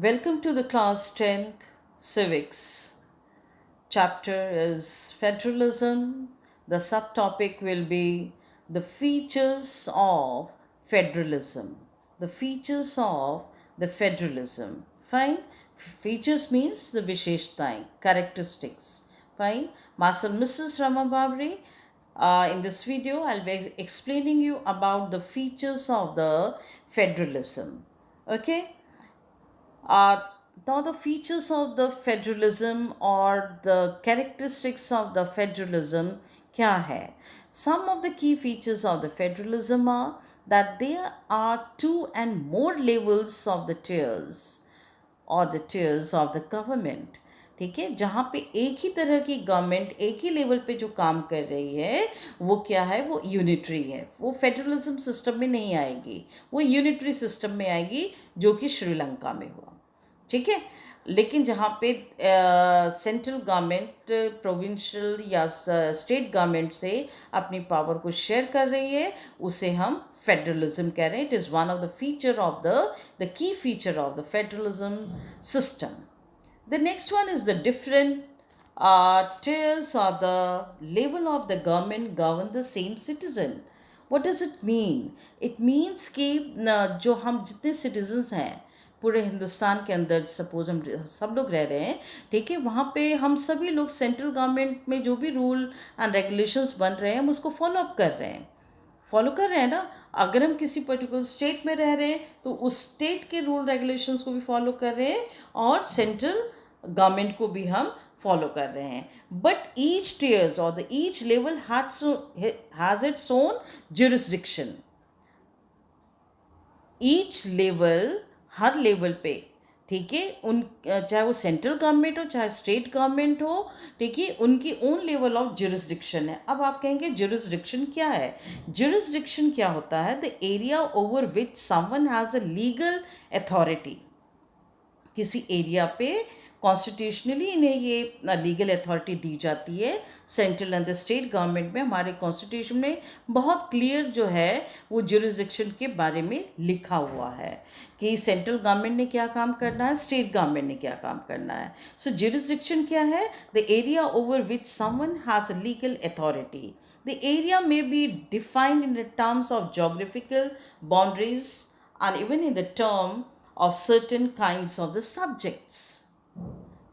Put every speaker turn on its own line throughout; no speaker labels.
Welcome to the class 10th Civics. Chapter is Federalism. The subtopic will be the features of federalism. The features of the federalism. Fine. Features means the visheshtaएं, characteristics. Fine. Master Mrs. Rama Babri. In this video, I'll be explaining you about the features of the federalism. Okay. uh, Now, the features of the federalism or the characteristics of the federalism क्या है? Some of the key features of the federalism are that there are two and more levels of the tiers or the tiers of the government. ठीक है, जहाँ पे एक ही तरह की government एक ही लेवल पे जो काम कर रही है वो क्या है, वो यूनिटरी है, वो फेडरलिज्म सिस्टम में नहीं आएगी, वो यूनिटरी सिस्टम में आएगी जो कि श्रीलंका में हुआ। ठीक है, लेकिन जहाँ पे सेंट्रल गवर्नमेंट प्रोविंशियल या स्टेट गवर्नमेंट से अपनी पावर को शेयर कर रही है उसे हम फेडरलिज्म कह रहे हैं। It is one of the feature of the key feature of the federalism system. The next one is the different tiers or the level of the government govern the same citizen. What does it mean? It means कि जो हम जितने citizens हैं पूरे हिंदुस्तान के अंदर, suppose हम सब लोग रह रहे हैं, ठीक है, वहाँ पे हम सभी लोग सेंट्रल गवर्नमेंट में जो भी रूल एंड रेगुलेशंस बन रहे हैं हम उसको फॉलो कर रहे हैं ना। अगर हम किसी पर्टिकुलर स्टेट में रह रहे हैं तो उस स्टेट के रूल रेगुलेशंस को भी फॉलो कर रहे हैं और सेंट्रल गवर्नमेंट को भी हम फॉलो कर रहे हैं। बट ईच टीयर्स और the each level has its own jurisdiction. Each level, her level पे, ठीक है, उन चाहे वो सेंट्रल गवर्नमेंट हो चाहे स्टेट गवर्नमेंट हो, ठीक है, उनकी ओन लेवल ऑफ जुरिस्डिक्शन है। अब आप कहेंगे जुरिस्डिक्शन क्या है? जुरिस्डिक्शन क्या होता है? The area over which someone has a legal authority. किसी एरिया पे कॉन्स्टिट्यूशनली इन्हें ये लीगल अथॉरिटी दी जाती है। Central and the state government में हमारे कॉन्स्टिट्यूशन में बहुत क्लियर जो है वो जुरिस्डिक्शन के बारे में लिखा हुआ है कि सेंट्रल गवर्नमेंट ने क्या काम करना है, स्टेट गवर्नमेंट ने क्या काम करना है। सो जुरिस्डिक्शन क्या है? The area over which someone has a legal authority. The area may be defined in the terms of geographical boundaries and even in the term of certain kinds of the subjects.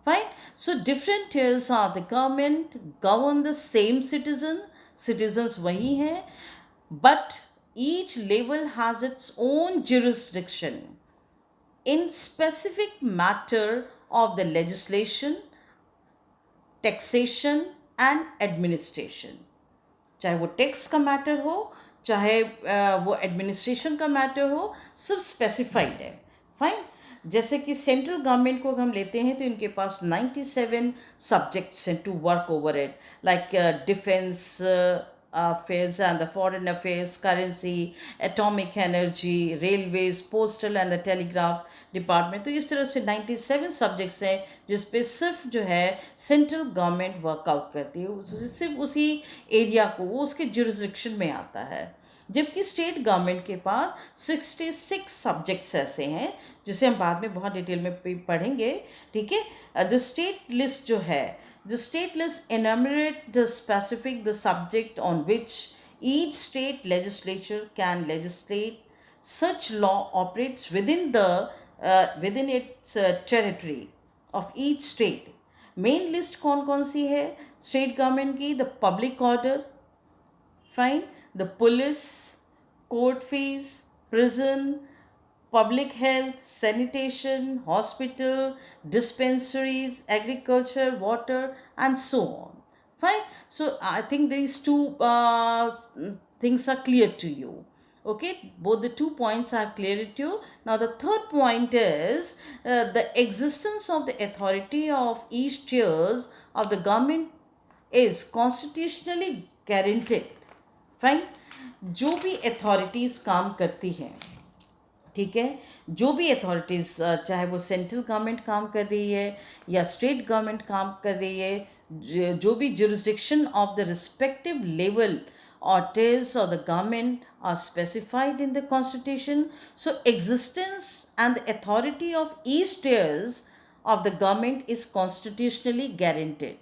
Fine. So different tiers of the government govern the same citizen. Citizens वही हैं, but each level has its own jurisdiction in specific matter of the legislation, taxation and administration. चाहे वो tax का matter हो चाहे वो administration का matter हो, सब स्पेसिफाइड है। फाइन। जैसे कि सेंट्रल गवर्नमेंट को हम लेते हैं तो इनके पास 97 सब्जेक्ट्स हैं to work over it, like defence affairs and the foreign affairs, currency, atomic energy, railways, postal and the telegraph department। तो इस तरह से 97 सब्जेक्ट्स हैं जिस पे सिर्फ जो है सेंट्रल गवर्नमेंट वर्कआउट करती है, सिर्फ उसी एरिया को, वो उसके जुरिस्डिक्शन में आता है। जबकि स्टेट गवर्नमेंट के पास 66 सब्जेक्ट्स ऐसे हैं जिसे हम बाद में बहुत डिटेल में पढ़ेंगे। ठीक है, द स्टेट लिस्ट जो है, the state list enumerate the specific the subject on which each state legislature can legislate. Such law operates within its territory of each state. Main list कौन सी है स्टेट गवर्नमेंट की? The public order, fine, the police, court fees, prison, public health, sanitation, hospital, dispensaries, agriculture, water, and so on. Fine. So I think these two things are clear to you. Okay, both the 2 points are clear to you. Now the third point is the existence of the authority of each tiers of the government is constitutionally guaranteed. Fine. जो भी authorities काम करती हैं, ठीक है, जो भी authorities, चाहे वो सेंट्रल गवर्नमेंट काम कर रही है या स्टेट गवर्नमेंट काम कर रही है, जो भी jurisdiction of the respective level authorities or the government are specified in the constitution. So existence and the authority of each tiers of the government is constitutionally guaranteed.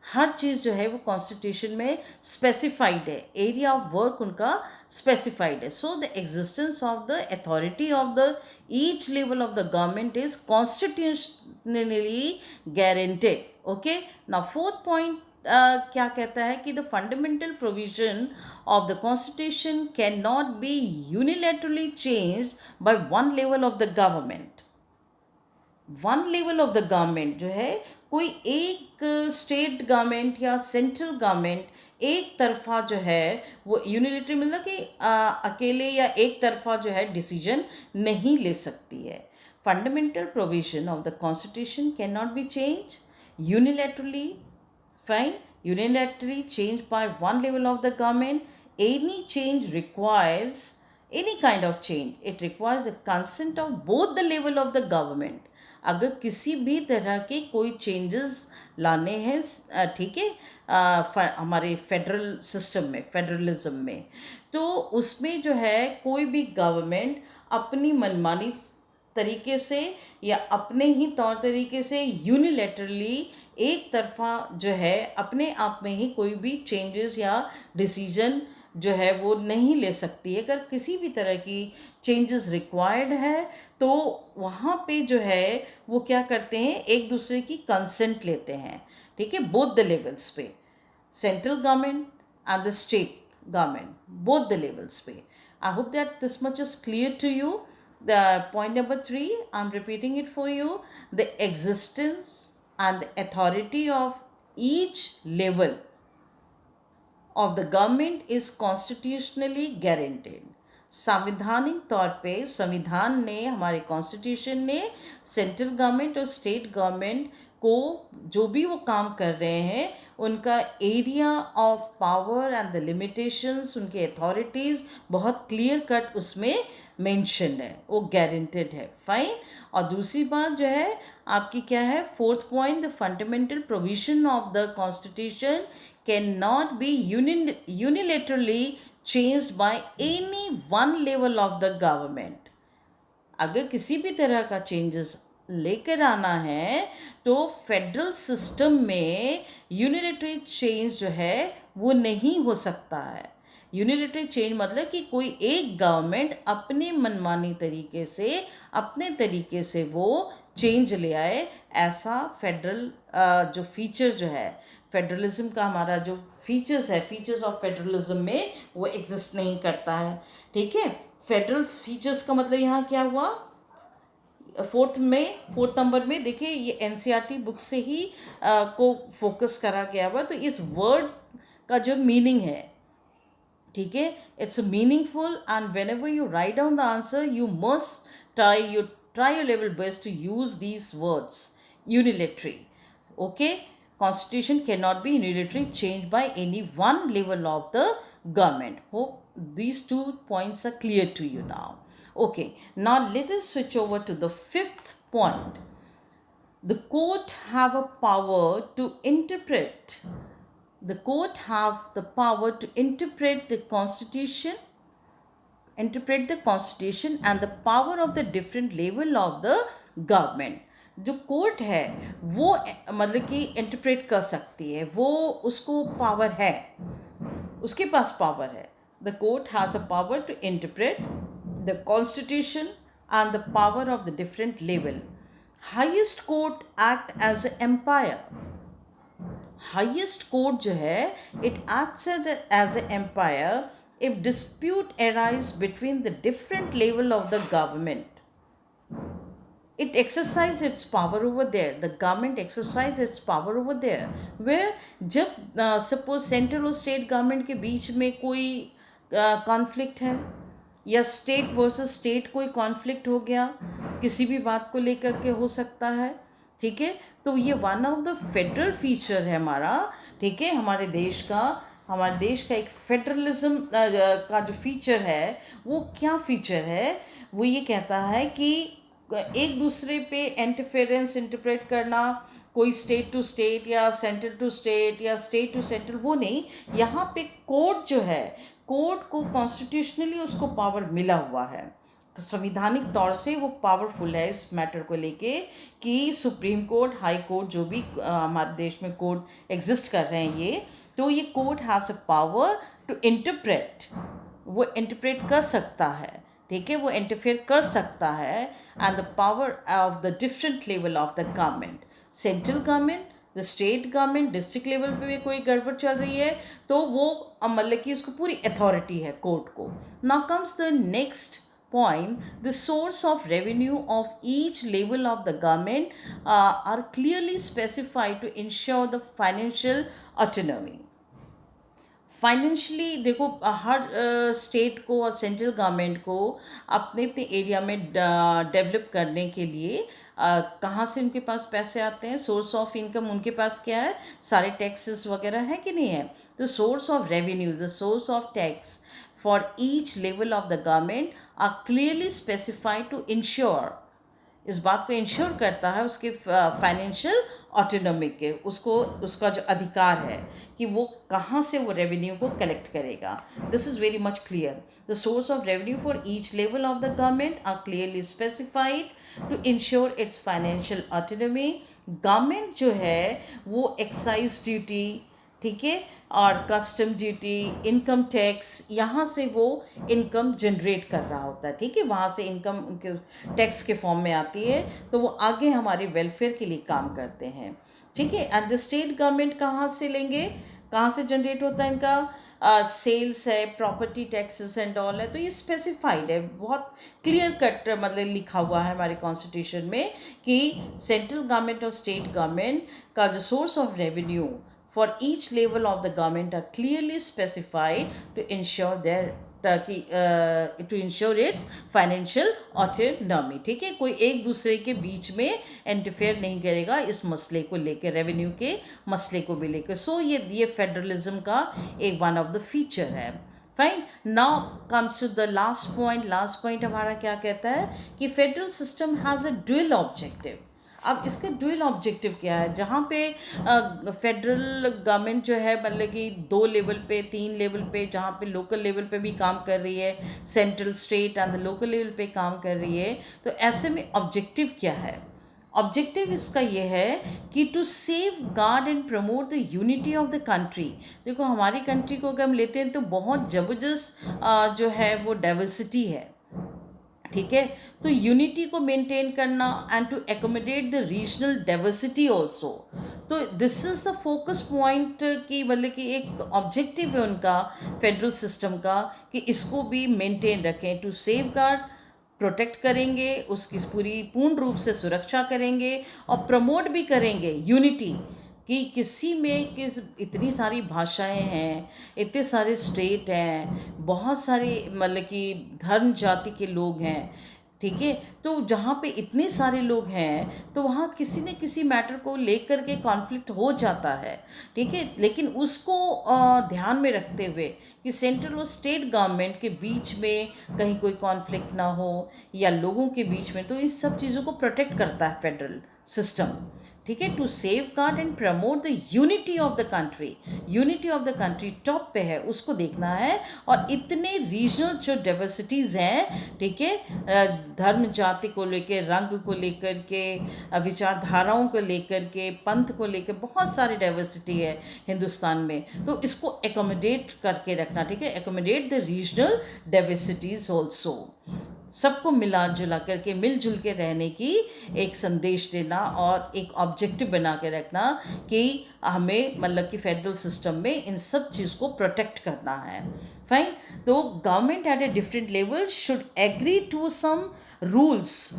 हर चीज़ जो है वो कॉन्स्टिट्यूशन में स्पेसिफाइड है, एरिया ऑफ वर्क उनका specified है. So the existence of the authority of the each level of the government is constitutionally guaranteed. Okay, now fourth point क्या कहता है कि the fundamental provision of the constitution can not be unilaterally changed by one level of the government. One level of the government जो है, कोई एक state government या central government एक तरफा जो है वो यूनिलैटरली, मतलब कि अकेले या एक तरफा जो है डिसीजन नहीं ले सकती है. Fundamental provision of the constitution can not be change unilaterally. Fine, unilaterally changed by one level of the government. Any change requires, any kind of change, it requires the consent of both the level of the government. अगर किसी भी तरह के कोई changes लाने हैं, ठीक है, हमारे फेडरल सिस्टम में, फेडरलिज्म में, तो उसमें जो है कोई भी गवर्नमेंट अपनी मनमानी तरीके से या अपने ही तौर तरीके से यूनिलैटरली एक तरफा जो है अपने आप में ही कोई भी चेंजेस या डिसीजन जो है वो नहीं ले सकती है. अगर किसी भी तरह की चेंजेस रिक्वायर्ड है तो वहाँ पे जो है वो क्या करते हैं, एक दूसरे की कंसेंट लेते हैं. ठीक है, बोथ द लेवल्स पे, central government and the state government, both the levels पे. I hope that this much is clear to you. The point number 3, I'm repeating it for you. The existence and the authority of each level of the government is constitutionally guaranteed. संविधानिक तौर पे संविधान ने, हमारे constitution ने central government और state government को जो भी वो काम कर रहे हैं उनका area of power and the limitations, उनके अथॉरिटीज़ बहुत क्लियर कट उसमें मेंशन है, वो गारंटेड है. फाइन. और दूसरी बात जो है आपकी क्या है, fourth point, the fundamental provision of the constitution can not be unilaterally changed by any one level of the government. अगर किसी भी तरह का चेंजेस लेकर आना है तो फेडरल सिस्टम में यूनिलेटरी चेंज जो है वो नहीं हो सकता है. यूनिलैटरल चेंज मतलब कि कोई एक गवर्नमेंट अपने मनमानी तरीके से, अपने तरीके से वो चेंज ले आए, ऐसा फेडरल जो फीचर जो है फेडरलिज्म का, हमारा जो फीचर्स है, फीचर्स ऑफ फेडरलिज्म में वो एग्जिस्ट नहीं करता है. ठीक है, फेडरल फीचर्स का मतलब यहाँ क्या हुआ, फोर्थ नंबर में देखिए, ये एनसीईआरटी बुक से ही को फोकस करा गया हुआ. तो इस वर्ड का जो मीनिंग है, ठीक है, it's meaningful, and when ever you write down the answer you must try your level best to use these words. Unilateral. Okay, constitution cannot be unilaterally changed by any one level of the government. Hope these 2 points are clear to you now. Okay, now let us switch over to the fifth point. The court have a power to interpret. The court have the power to interpret the constitution and the power of the different level of the government. जो court है वो मतलब कि interpret कर सकती है, वो उसको पावर है, उसके पास पावर है. The court has a power to interpret the constitution and the power of the different level. Highest court act as a umpire. Highest court जो है it acts as a umpire if dispute arise between the different level of the government. It exercises its power over there. The government exercises its power over there. Where जब suppose central और state government के बीच में कोई conflict है या state versus state कोई conflict हो गया, किसी भी बात को लेकर के हो सकता है. ठीक है, तो ये one of the federal feature है हमारा. ठीक है, हमारे देश का एक फेडरलिज्म का जो फीचर है वो क्या फीचर है, वो ये कहता है कि एक दूसरे पे इंटरफेरेंस इंटरप्रेट करना, कोई स्टेट टू स्टेट या सेंटर टू स्टेट या स्टेट टू सेंटर, वो नहीं। यहाँ पे कोर्ट जो है, कोर्ट को कॉन्स्टिट्यूशनली उसको पावर मिला हुआ है, तो संविधानिक तौर से वो पावरफुल है इस मैटर को लेके कि सुप्रीम कोर्ट, हाई कोर्ट, जो भी हमारे देश में कोर्ट एग्जिस्ट कर रहे हैं ये, तो ये court haves a power to interpret, वो इंटरप्रेट कर सकता है, ठीक है, वो इंटरफेयर कर सकता है। And the power of the different level of the government, central government, the state government, district level पे भी कोई गड़बड़ चल रही है तो वो मतलब कि उसको पूरी अथॉरिटी है कोर्ट को। Now comes the next point, the source of revenue of each level of the government are clearly specified to ensure the financial autonomy. Financially देखो, हर स्टेट को और सेंट्रल गवर्नमेंट को अपने अपने एरिया में डेवलप करने के लिए कहाँ से उनके पास पैसे आते हैं, सोर्स ऑफ इनकम उनके पास क्या है, सारे टैक्सेस वगैरह है कि नहीं है। तो source of revenue, the source of tax for each level of the government are clearly specified to ensure, इस बात को इंश्योर करता है उसके फाइनेंशियल ऑटोनॉमी के, उसको उसका जो अधिकार है कि वो कहाँ से वो रेवेन्यू को कलेक्ट करेगा। This is very much clear. The source of revenue for each level of the government are clearly specified to ensure its financial autonomy. Government जो है वो एक्साइज ड्यूटी, ठीक है, और कस्टम ड्यूटी, इनकम टैक्स, यहाँ से वो इनकम जनरेट कर रहा होता है, ठीक है, वहाँ से इनकम उनके टैक्स के फॉर्म में आती है, तो वो आगे हमारे वेलफेयर के लिए काम करते हैं, ठीक है। एंड द स्टेट गवर्नमेंट कहाँ से लेंगे, कहाँ से जनरेट होता है इनका, सेल्स है, प्रॉपर्टी टैक्सेस एंड ऑल है, तो ये स्पेसिफाइड है, बहुत क्लियर कट मतलब लिखा हुआ है हमारे कॉन्स्टिट्यूशन में कि सेंट्रल गवर्नमेंट और स्टेट गवर्नमेंट का जो source of revenue for each level of the government are clearly specified to ensure to ensure its financial autonomy, ठीक है। कोई एक दूसरे के बीच में इंटरफेयर नहीं करेगा इस मसले को लेकर, रेवेन्यू के मसले को भी लेकर। सो ये फेडरलिज्म का एक वन ऑफ द फीचर है। Fine, now comes to the last point. Last point हमारा क्या कहता है कि federal system has a dual objective. अब इसका ड्यूअल ऑब्जेक्टिव क्या है, जहाँ पे फेडरल गवर्नमेंट जो है मतलब कि 2 लेवल पे, 3 लेवल पे, जहाँ पे लोकल लेवल पे भी काम कर रही है, central, state and the local level पे काम कर रही है, तो ऐसे में ऑब्जेक्टिव क्या है। ऑब्जेक्टिव इसका ये है कि to safeguard and promote the unity of the country. देखो हमारी कंट्री को अगर हम लेते हैं तो बहुत ज़बरदस्त जो है वो डाइवर्सिटी है, ठीक है, तो यूनिटी को मेंटेन करना and to accommodate the regional diversity also, तो this is the focus point की मतलब कि एक ऑब्जेक्टिव है उनका फेडरल सिस्टम का कि इसको भी मेंटेन रखें, टू सेव गार्ड, प्रोटेक्ट करेंगे, उसकी पूरी पूर्ण रूप से सुरक्षा करेंगे और प्रमोट भी करेंगे यूनिटी, कि किसी में किस इतनी सारी भाषाएं हैं, इतने सारे स्टेट हैं, बहुत सारे मतलब कि धर्म जाति के लोग हैं, ठीक है, तो जहाँ पे इतने सारे लोग हैं तो वहाँ किसी न किसी मैटर को लेकर के कॉन्फ्लिक्ट हो जाता है, ठीक है, लेकिन उसको ध्यान में रखते हुए कि सेंट्रल और स्टेट गवर्नमेंट के बीच में कहीं कोई कॉन्फ्लिक्ट ना हो या लोगों के बीच में, तो इस सब चीज़ों को प्रोटेक्ट करता है फेडरल सिस्टम, ठीक है, to safeguard and promote the unity of the country. Unity of the country top पे है, उसको देखना है, और इतने रीजनल जो डाइवर्सिटीज़ हैं, ठीक है, धर्म जाति को लेकर, रंग को लेकर के, विचारधाराओं को लेकर के, पंथ को लेकर बहुत सारी डाइवर्सिटी है हिंदुस्तान में, तो इसको एकोमोडेट करके रखना, ठीक है, accommodate the regional diversities also, सबको मिला जुला करके मिलजुल के रहने की एक संदेश देना और एक ऑब्जेक्टिव बना के रखना कि हमें मतलब कि फेडरल सिस्टम में इन सब चीज़ को प्रोटेक्ट करना है। फाइन, तो government at a different level should agree to some rules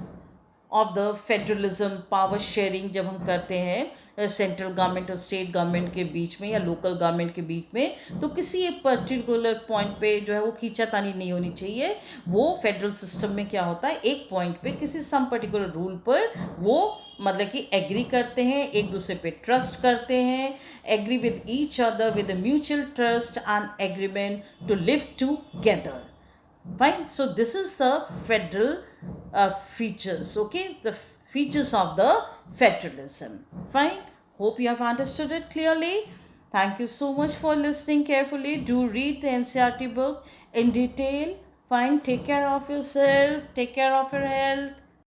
of the federalism, power sharing जब हम करते हैं सेंट्रल गवर्नमेंट और स्टेट गवर्नमेंट के बीच में या लोकल गवर्नमेंट के बीच में, तो किसी एक पर्टिकुलर पॉइंट पे जो है वो खींचातानी नहीं होनी चाहिए। वो फेडरल सिस्टम में क्या होता है, एक पॉइंट पे किसी सम पर्टिकुलर रूल पर वो मतलब कि एग्री करते हैं, एक दूसरे पे ट्रस्ट करते हैं, agree with each other with mutual trust and agreement to live together. Fine, so this is the federal features, okay, the features of the federalism. Fine. Hope you have understood it clearly. Thank you so much for listening carefully. Do read the NCRT book in detail. Fine. Take care of yourself. Take care of your health.